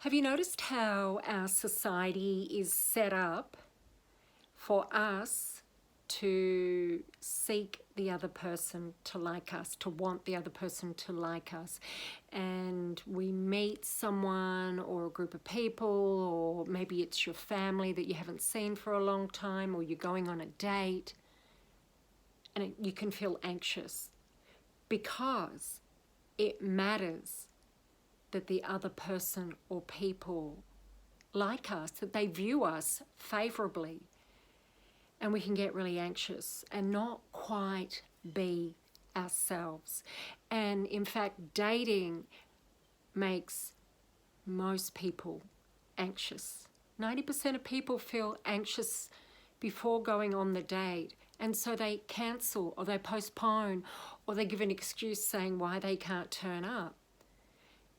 Have you noticed how our society is set up for us to seek the other person to like us, to want the other person to like us? And we meet someone or a group of people, or maybe it's your family that you haven't seen for a long time, or you're going on a date, and you can feel anxious because it matters that the other person or people like us, that they view us favorably. And we can get really anxious and not quite be ourselves. And in fact, dating makes most people anxious. 90% of people feel anxious before going on the date. And so they cancel or they postpone or they give an excuse saying why they can't turn up.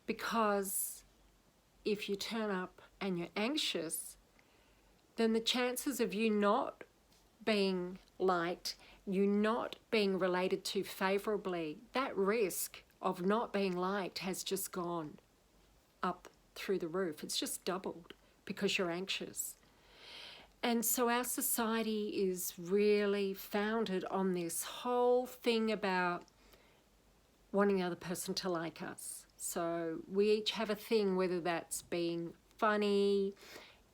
Because if you turn up and you're anxious, then the chances of you not being liked, you not being related to favorably, that risk of not being liked has just gone up through the roof. It's just doubled because you're anxious. And so our society is really founded on this whole thing about wanting the other person to like us. So we each have a thing, whether that's being funny,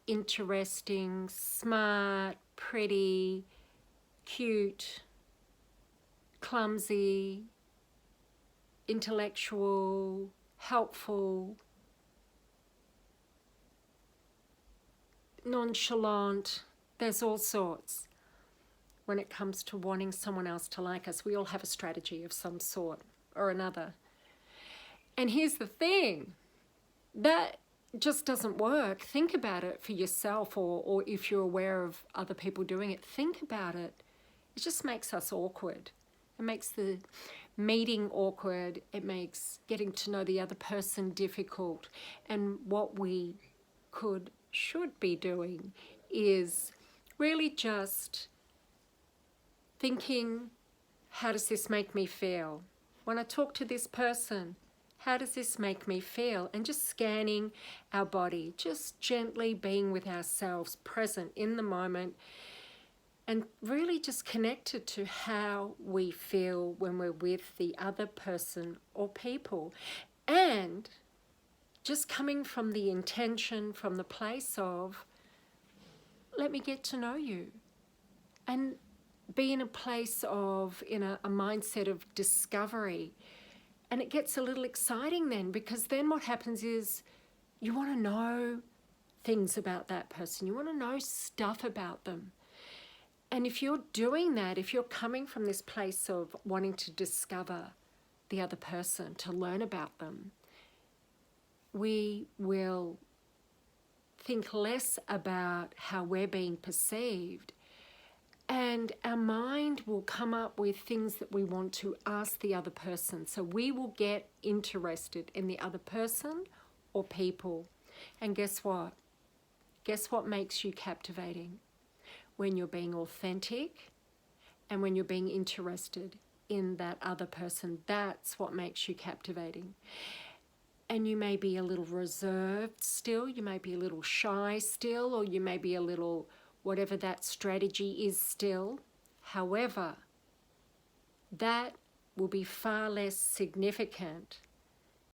interesting, smart, pretty, cute, clumsy, intellectual, helpful, nonchalant. There's all sorts. When it comes to wanting someone else to like us, we all have a strategy of some sort or another. And here's the thing, that just doesn't work. Think about it for yourself, or if you're aware of other people doing it, think about it. It just makes us awkward. It makes the meeting awkward. It makes getting to know the other person difficult. And what we should be doing is really just thinking, how does this make me feel? When I talk to this person, how does this make me feel? And just scanning our body, just gently being with ourselves, present in the moment, and really just connected to how we feel when we're with the other person or people. And just coming from the intention, from the place of, let me get to know you. And be in a place of, in a mindset of discovery. And it gets a little exciting then, because then what happens is you want to know things about that person. You want to know stuff about them. And if you're doing that, if you're coming from this place of wanting to discover the other person, to learn about them, we will think less about how we're being perceived. And our mind will come up with things that we want to ask the other person. So we will get interested in the other person or people. And guess what? Guess what makes you captivating? When you're being authentic and when you're being interested in that other person. That's what makes you captivating. And you may be a little reserved still. You may be a little shy still, or you may be a little whatever that strategy is still. However, that will be far less significant